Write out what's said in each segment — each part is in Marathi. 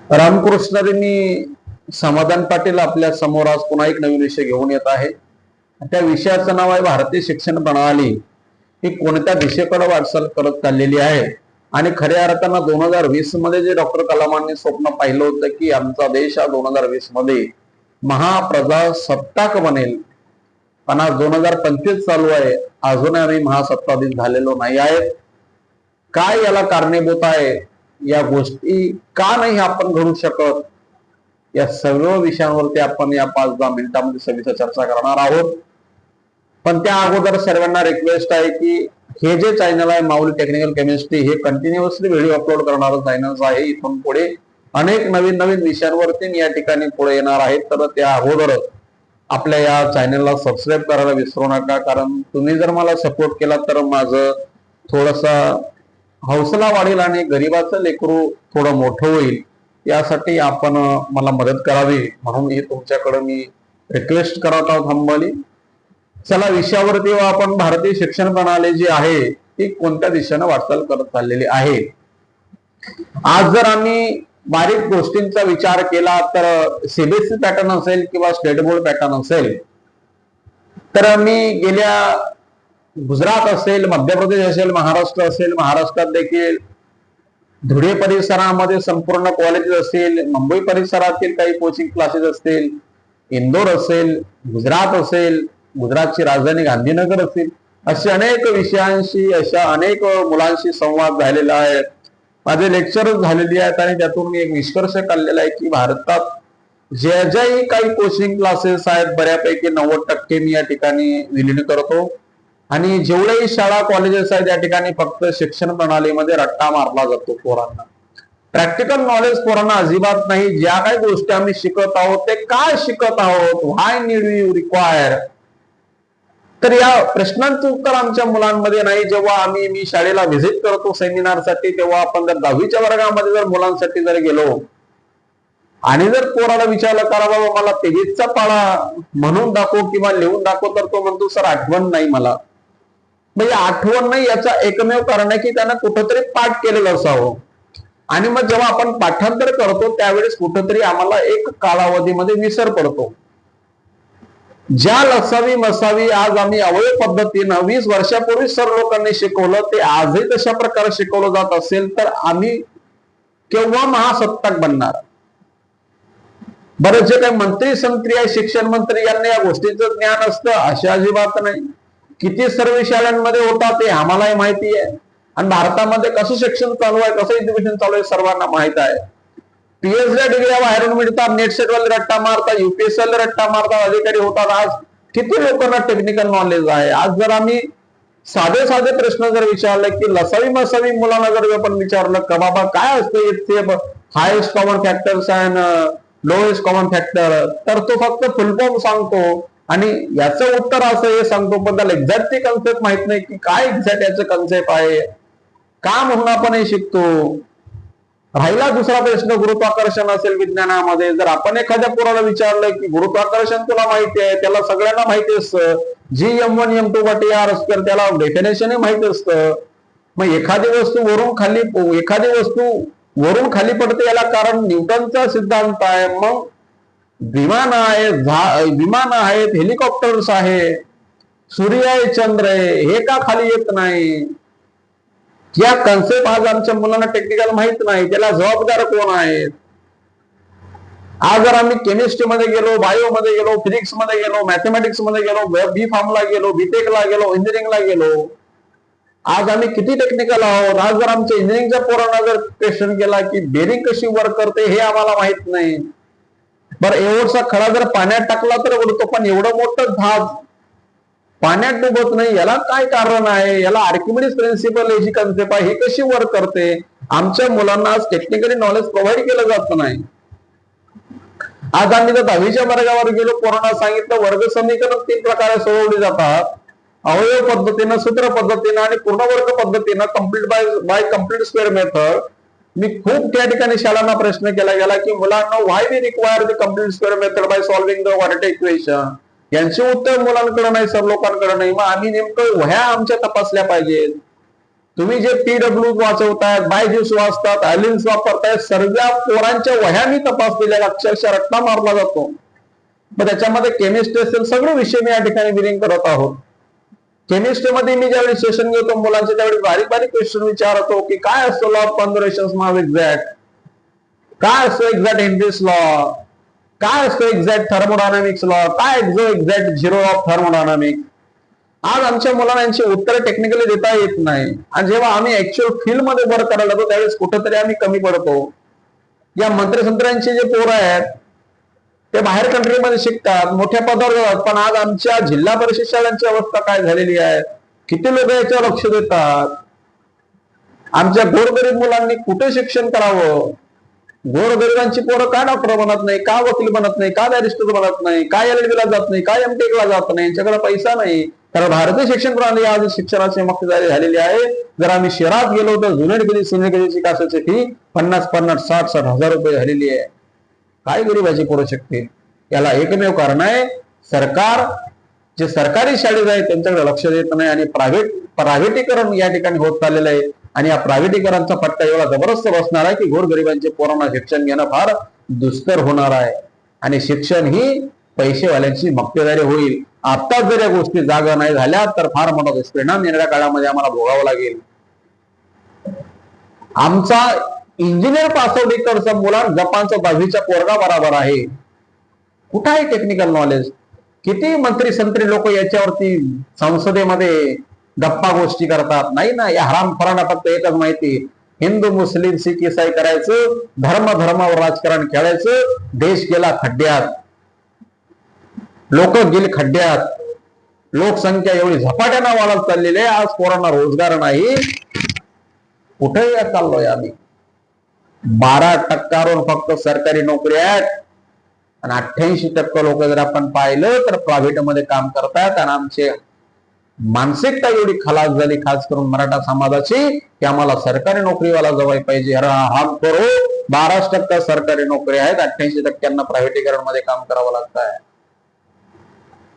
रामकृष्णरींनी समाधान पाटील आपल्या समोर आज पुन्हा एक नवीन विषय घेऊन येत आहे. त्या विषयाचं नाव आहे भारतीय शिक्षण प्रणाली ही कोणत्या दिशेकडे वाटचाल करत चाललेली आहे. आणि खऱ्या अर्थानं 2020 मध्ये जे डॉक्टर कलामांनी स्वप्न पाहिलं होतं की आमचा देश हा 2020 मध्ये महाप्रजासत्ताक बनेल, पण आज 2025 चालू आहे, अजूनही आम्ही महासत्ताधीश झालेलो नाही आहे. काय याला कारणीभूत आहे, या गोष्टी का नाही आपण घडू शकत, या सर्व विषयांवरती आपण या 5-10 मिनिटांमध्ये सविस्तर चर्चा करणार आहोत. पण त्या अगोदर सर्वांना रिक्वेस्ट आहे की हे जे चॅनल आहे माऊली टेक्निकल केमिस्ट्री हे कंटिन्युअसली व्हिडिओ अपलोड करणारं चॅनल आहे. इथून पुढे अनेक नवीन नवीन विषयांवरती मी या ठिकाणी पुढे येणार आहेत. तर त्या अगोदर आपल्या या चॅनलला सबस्क्राईब करायला विसरू नका, कारण तुम्ही जर मला सपोर्ट केला तर माझं थोडासा हौसला वाढेल आणि गरीबाचं लेकरू थोडं मोठं होईल. यासाठी आपण मला मदत करावी म्हणून ही तुमच्याकडे मी रिक्वेस्ट करत आहोत हंबली. चला विषयावरती आपण भारतीय शिक्षण प्रणाली जी आहे ती कोणत्या दिशेने वाटचाल करत चाललेली आहे. आज जर आम्ही बारीक गोष्टींचा विचार केला तर सीबीएसई पॅटर्न असेल किंवा स्टेट बोर्ड पॅटर्न असेल, तर आम्ही गेल्या गुजरात असेल, मध्य प्रदेश असेल, महाराष्ट्र असेल, महाराष्ट्रात देखील धुळे परिसरामध्ये संपूर्ण कॉलेजेस असतील, मुंबई परिसरातील काही कोचिंग क्लासेस असतील, इंदोर असेल, गुजरात असेल, गुजरातची राजधानी गांधीनगर असेल, असे अनेक विषयांशी अशा अनेक मुलांशी संवाद झालेला आहे. माझे लेक्चर झालेली आहेत आणि त्यातून मी एक निष्कर्ष काढलेला आहे की भारतात जे ज्याही काही कोचिंग क्लासेस आहेत बऱ्यापैकी 90% मी या ठिकाणी विलीन करतो. आणि जेवढेही शाळा कॉलेजेस आहेत त्या ठिकाणी फक्त शिक्षण प्रणालीमध्ये रट्टा मारला जातो पोरांना. प्रॅक्टिकल नॉलेज पोरांना अजिबात नाही. ज्या काही गोष्टी आम्ही शिकत आहोत ते काय शिकत आहोत, व्हाय नीड यू रिक्वायर, तर या प्रश्नांचं उत्तर आमच्या मुलांमध्ये नाही. जेव्हा मी शाळेला व्हिजिट करतो सेमिनारसाठी, तेव्हा आपण जर 10वीच्या वर्गामध्ये जर मुलांसाठी जर गेलो आणि जर पोराला विचारलं करा बाबा मला तेजसचा पाळा म्हणून दाखव किंवा लिहून दाखव, तर तो म्हणतो सर आठवण नाही मला. म्हणजे आठवण नाही याचा एकमेव कारण आहे की त्यानं कुठंतरी पाठ केलेलं असावं. आणि मग जेव्हा आपण पाठांतर करतो त्यावेळेस कुठंतरी आम्हाला एक कालावधीमध्ये विसर पडतो. ज्या लसावी मसावी आज आम्ही अवयव पद्धतीनं 20 वर्षापूर्वी सर लोकांनी शिकवलं ते आजही तशा प्रकारे शिकवलं जात असेल तर आम्ही केव्हा महासत्ताक बनणार. बरेच जे काही मंत्री संत्री आहे, शिक्षण मंत्री, यांना या गोष्टीचं ज्ञान असतं अशी अजिबात नाही. किती सर्व शाळांमध्ये होता ते आम्हालाही माहिती आहे. आणि भारतामध्ये कसं शिक्षण चालू आहे, कसं एज्युकेशन चालू आहे सर्वांना माहित आहे. पीएचडी डिग्री बाहेरून मिळतात, नेट सेट वाले रट्टा मारतात, युपीएससी वाले रट्टा मारतात, अधिकारी होतात. आज किती लोकांना टेक्निकल नॉलेज आहे. आज जर आम्ही साधे साधे प्रश्न जर विचारले की लसावी मसावी मुलांना जर आपण विचारलं का बाबा काय असतं highest common factors and lowest common factor, तर तो फक्त फुल फॉर्म सांगतो आणि याचं उत्तर असं हे सांगतो, पण त्याला एक्झॅक्ट ते कन्सेप्ट माहित नाही की काय एक्झॅक्ट याचं कन्सेप्ट आहे, का म्हणून आपण हे शिकतो. राहिला दुसरा प्रश्न गुरुत्वाकर्षण असेल विज्ञानामध्ये, जर आपण एखाद्या पोराला विचारलं की गुरुत्वाकर्षण तुला माहिती आहे, त्याला सगळ्यांना माहिती असतं G(m1 m2/r²), त्याला डेफिनेशनही माहिती असतं. मग एखादी वस्तू वरून खाली पडते याला कारण न्यूटनचा सिद्धांत आहे. मग विमान आहेत, हेलिकॉप्टर्स आहे, सूर्य आहे, चंद्र आहे, हे का खाली येत नाही. या कन्सेप्ट आज आमच्या मुलांना टेक्निकल माहित नाही. त्याला जबाबदार कोण आहेत. आज जर आम्ही केमिस्ट्री मध्ये गेलो, बायो मध्ये गेलो, फिजिक्स मध्ये गेलो, मॅथमॅटिक्स मध्ये गेलो, बी फार्मला गेलो, बीटेकला गेलो, इंजिनिअरिंगला गेलो, आज आम्ही किती टेक्निकल आहोत. आज जर आमच्या इंजिनिअरिंगच्या पोरांना जर क्वेश्चन केला की बेरिंग कशी वर्क करते हे आम्हाला माहित नाही. बरं एवढसा खडा जर पाण्यात टाकला तर उडतो, पण एवढं मोठं जहाज पाण्यात डुबत नाही, याला काय कारण आहे. याला आर्किमिडीज प्रिन्सिपल याची कन्सेप्ट आहे, ही कशी वर्क करते. आमच्या मुलांना आज टेक्निकली नॉलेज प्रोव्हाइड केलं जात नाही. आज आम्ही जर 10वीच्या वर्गावर गेलो, पोरांना सांगितलं वर्ग समीकरण 3 प्रकारे सोडवली जातात, अवयव पद्धतीनं, सूत्र पद्धतीनं आणि पूर्ण वर्ग पद्धतीनं, complete by complete square method. मी खूप त्या ठिकाणी शाळांना प्रश्न केला गेला की मुलांना why we require the complete square method by solving the quadratic equation. यांचे उत्तर मुलांकडे नाही, सर लोकांकडे नाही. मग आम्ही नेमकं वह्या आमच्या तपासल्या पाहिजेत. तुम्ही जे पीडब्ल्यू वाचवतायत, बायजूस वाचतात, आयलिन्स वापरतायत, सर्व पोरांच्या वह्या मी तपासलेल्या अक्षरशः रट्टा मारला जातो. मग त्याच्यामध्ये केमिस्ट्री असेल, सगळे विषय मी या ठिकाणी बिलिंग करत आहोत. केमिस्ट्रीमध्ये मी ज्यावेळी सेशन घेतो मुलांचे त्यावेळी बारीक बारीक क्वेश्चन विचारतो की काय असतो law of conservation of exact, काय असतो एक्झॅक्ट हेनरीज लॉ, काय असतो एक्झॅक्ट थर्मोडायनामिक्स लॉ, काय एक्झॅक्ट झिरो ऑफ थर्मोडायनामिक्स. आज आमच्या मुलांना यांची उत्तर टेक्निकली देता येत नाही. आणि जेव्हा आम्ही ऍक्च्युअल फील्ड मध्ये वर्क करायला लागतो त्यावेळेस कुठेतरी आम्ही कमी पडतो. या मंत्रिसंत्र्यांचे जे पोरं आहेत ते बाहेर कंट्रीमध्ये शिकतात, मोठ्या पदावर जातात, पण आज आमच्या जिल्हा परिषद शाळांची अवस्था काय झालेली आहे, किती लोक याच्यावर लक्ष देतात. आमच्या गोरगरीब मुलांनी कुठे शिक्षण करावं, गोरगरिबांची पोरं का डॉक्टर बनत नाही, का वकील बनत नाही, का बॅरिस्टर बनत नाही, का LLB ला जात नाही, का MTech ला जात नाही, यांच्याकडे पैसा नाही. कारण भारतीय शिक्षण प्रणाली आज शिक्षणाची मक्तेदारी झालेली आहे. जर आम्ही शहरात गेलो तर ज्युनियर केजी सिनियर केजीची क्लासेसची फी 50-50, 60-60 हजार रुपये झालेली आहे. काय गरीबाची पोरं शिकतील? याला एकमेव कारण आहे सरकार, जे सरकारी शाळेत आहे त्यांच्याकडे लक्ष देत नाही आणि प्रायव्हेटीकरण या ठिकाणी होत चाललेलं आहे. आणि या प्रायव्हेटीकरणचा फटका एवढा जबरदस्त बसणार आहे की गोरगरिबांचे पोरांना शिक्षण घेणं फार दुस्तर होणार आहे. आणि शिक्षण ही पैसेवाल्यांची मक्तेदारी होईल. आता जर या गोष्टी जागा नाही झाल्या तर फार मोठा दुष्परिणाम येणाऱ्या काळामध्ये आम्हाला भोगावा लागेल. आमचा इंजिनियर पासआउट मुलां जपानचा 10वीच्या पोरगा बराबर आहे. कुठं आहे टेक्निकल नॉलेज? किती मंत्री संत्री लोक याच्यावरती संसदेमध्ये गप्पा गोष्टी करतात. नाही ना, या हरामखोरांना फक्त एकच माहिती, हिंदू मुस्लिम सिख ईसाई करायचं, धर्मावर राजकारण खेळायचं. देश गेला खड्ड्यात, लोक गेले खड्ड्यात, लोकसंख्या एवढी झपाट्यानं वाढत चाललेली आहे. आज पोरांना रोजगार नाही. कुठे चाललोय आम्ही? 12% फक्त सरकारी नोकरी आहेत आणि 88% लोक जर आपण पाहिलं तर प्रायव्हेट मध्ये काम करतात. आणि आमचे मानसिकता एवढी खलास झाली, खास करून मराठा समाजाची, की आम्हाला सरकारी नोकरीवाला जवळ पाहिजे. हम करो 12% सरकारी नोकरी आहेत, 88% प्रायव्हेटीकरण मध्ये काम करावं लागत आहे.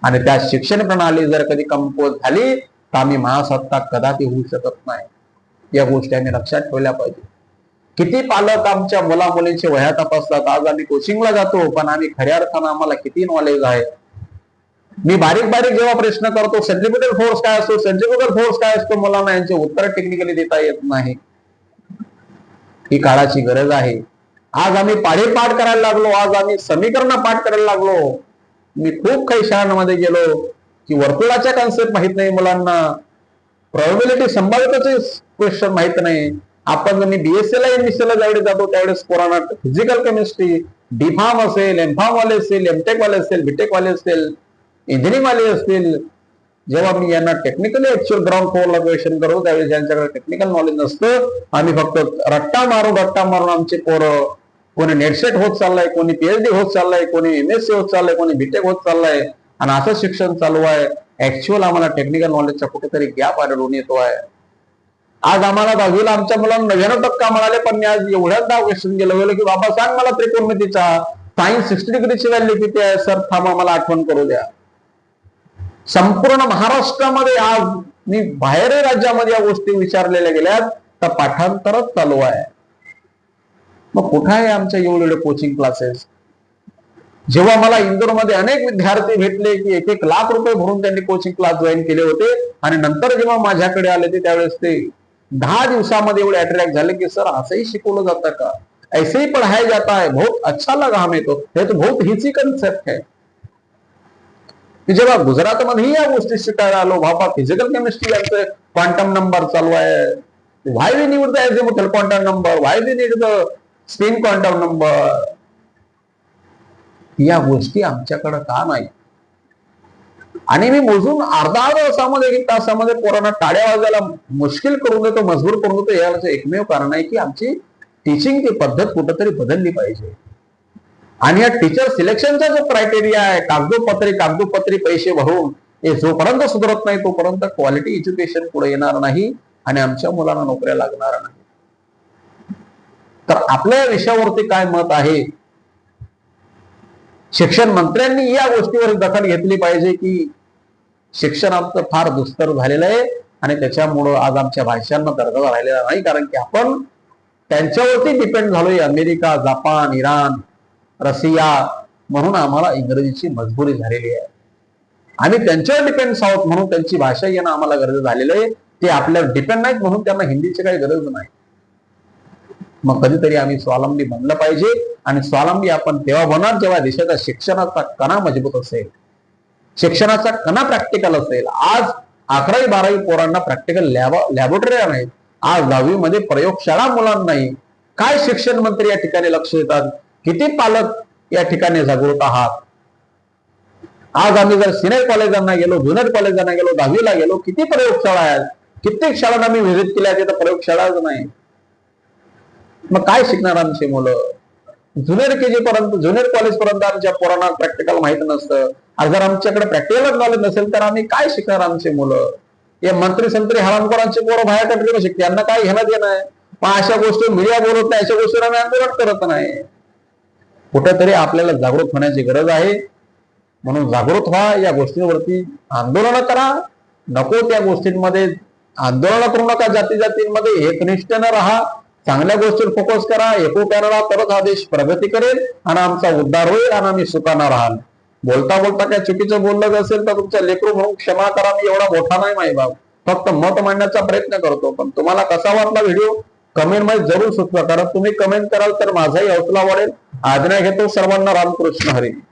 आणि त्या शिक्षण प्रणाली जर कधी कमकुवत झाली तर आम्ही महासत्ता कदापि होऊ शकत नाही. या गोष्टी आम्ही लक्षात ठेवल्या पाहिजे. किती पालक आमच्या मुला मुलींची वह्या तपासतात. आज आम्ही कोचिंगला जातो पण आम्ही खऱ्या अर्थानं आम्हाला किती नॉलेज आहे. मी बारीक जेव्हा प्रश्न करतो सेंट्रिफ्युगल फोर्स काय असतो, सेंट्रिफ्युगल फोर्स काय असतो, मुलांना यांचे उत्तर टेक्निकली देता येत नाही. ही काळाची गरज आहे. आज आम्ही पाढे पाठ करायला लागलो, आज आम्ही समीकरण पाठ करायला लागलो. मी खूप काही शाळांमध्ये गेलो की वर्तुळाच्या कॉन्सेप्ट माहित नाही मुलांना, प्रोबॅबिलिटी संभाव्यतेचे क्वेश्चन माहित नाही. आपण जर BSc MSc ज्यावेळी जातो त्यावेळेस पोरांना फिजिकल केमिस्ट्री, D.Pharm असेल, M.Pharm वाले असेल, M.Tech वाले असेल, B.Tech वाले असेल, इंजिनिअरिंग वाले असतील, जेव्हा मी यांना टेक्निकली ऍक्च्युअल ग्राउंड फ्लोअरला क्वेश्चन करतो त्यावेळेस ज्यांच्याकडे टेक्निकल नॉलेज नसतं, आम्ही फक्त रट्टा मारून आमचे पोरं, कोणी नेटसेट होत चाललाय, कोणी PhD होत चाललाय, कोणी MSc होत चाललाय, कोणी B.Tech होत चाललाय. आणि असं शिक्षण चालू आहे. ऍक्च्युअल आम्हाला टेक्निकल नॉलेजचा कुठेतरी गॅप आढळून येतो आहे. आज आम्हाला 10वीला आमच्या मुलांना 99% मिळाले, पण मी आज एवढ्याच क्वेश्चन गेलो की बाबा सांग मला त्रिकोणमितीचा सायन्स 60 डिग्रीची व्हॅल्यू किती आहे? सर थांबा मला आठवण करू द्या. संपूर्ण महाराष्ट्रामध्ये आज मी बाहेर राज्यामध्ये या गोष्टी विचारलेल्या गेल्यात तर पाठांतरच चालू आहे. मग कुठे आहे आमच्या एवढे कोचिंग क्लासेस? जेव्हा मला इंदोरमध्ये अनेक विद्यार्थी भेटले की 1-1 लाख रुपये भरून त्यांनी कोचिंग क्लास जॉईन केले होते आणि नंतर जेव्हा माझ्याकडे आले ते त्यावेळेस ते 10 दिवसामध्ये एवढे अट्रॅक्ट झाले की सर असंही शिकवलं जातं का, ऐसे ही पढ़ाया जाता है, बहुत अच्छा लगा हमें तो, हे तो बहुत हीची कन्सेप्ट है. जेव्हा गुजरातमध्ये या गोष्टी शिकायला आलो, बाबा फिजिकल केमिस्ट्री यांचं क्वांटम नंबर चालू आहे, why we need the azimuthal quantum number, why we need the spin quantum number. या गोष्टी आमच्याकडे का नाही? आणि मी मोजून अर्धा तासामध्ये 1 तासामध्ये पोरांना टाळ्या वाजायला मुश्किल करून देतो, मजबूर करून देतो. याचं एकमेव कारण आहे की आमची टीचिंगची पद्धत कुठेतरी बदलली पाहिजे. आणि या टीचर सिलेक्शनचा जो क्रायटेरिया आहे, कागदोपत्री पैसे भरून, हे जोपर्यंत सुधारत नाही तोपर्यंत क्वालिटी एज्युकेशन पुढे येणार नाही आणि आमच्या मुलांना नोकऱ्या लागणार नाही. तर आपल्या या विषयावरती काय मत आहे? शिक्षण मंत्र्यांनी या गोष्टीवर दखल घेतली पाहिजे की शिक्षण आमचं फार दुस्तर झालेलं आहे आणि त्याच्यामुळं आज आमच्या भाषांना दर्जा राहिलेला नाही, कारण की आपण त्यांच्यावरती डिपेंड झालोय. अमेरिका, जपान, इराण, रशिया, म्हणून आम्हाला इंग्रजीची मजबुरी झालेली आहे. आम्ही त्यांच्यावर डिपेंड आहोत म्हणून त्यांची भाषा येणं आम्हाला गरज झालेलं आहे. ते आपल्यावर डिपेंड नाहीत म्हणून त्यांना हिंदीची काही गरज नाही. मग कधीतरी आम्ही स्वावलंबी बनलं पाहिजे. आणि स्वावलंबी आपण तेव्हा बनणार जेव्हा देशाचा शिक्षणाचा कणा मजबूत असेल, शिक्षणाचा कणा प्रॅक्टिकल असेल. आज 11वी 12वी पोरांना प्रॅक्टिकल लॅबोरेटरी नाहीत. आज 10वी मध्ये प्रयोगशाळा मुलांना नाही. काय शिक्षण मंत्री या ठिकाणी लक्ष देतात? किती पालक या ठिकाणी जागृत आहात? आज आम्ही जर सिनियर कॉलेजांना गेलो, ज्युनियर कॉलेजांना गेलो, 10वीला गेलो, किती प्रयोगशाळा आहेत? कित्येक शाळांना मी व्हिजिट केल्या, तिथं प्रयोगशाळाच नाही. मग काय शिकणार आमची मुलं? ज्युनियर केजी पर्यंत, ज्युनियर कॉलेज पर्यंत आमच्या पोरांना प्रॅक्टिकल माहित नसतं. आज जर आमच्याकडे प्रॅक्टिकल नॉलेज नसेल तर आम्ही काय शिकणार आमचे मुलं? हे मंत्री संत्री हरामखोरांची पोरं बाहेर कंट्रीला शिकते, त्यांना काय घेणं देणं आहे? पण अशा गोष्टी मीडिया बोलत नाही, अशा गोष्टीवर आम्ही आंदोलन करत नाही. कुठेतरी आपल्याला जागृत होण्याची गरज आहे. म्हणून जागृत व्हा, या गोष्टींवरती आंदोलन करा. नको त्या गोष्टींमध्ये आंदोलन करू नका. जाती जातींमध्ये एकनिष्ठेनं राहा, चांगल्या गोष्टीवर फोकस करा, एकोप्यानं राहा, तरच हा देश प्रगती करेल आणि आमचा उद्धार होईल आणि आम्ही सुखानं राहाल. बोलता बोलता काय चुकीचं बोललं असेल तर तुमच्या लेकरू म्हणून क्षमा करा. मी एवढा मोठा नाही माई बाप, फक्त मत मांडण्याचा प्रयत्न करतो. पण तुम्हाला कसा वाटला व्हिडिओ कमेंट मध्ये जरूर सुचवा, कारण तुम्ही कमेंट कराल तर माझाही हौसला वाढेल. आज्ञा घेतो सर्वांना. रामकृष्ण हरी.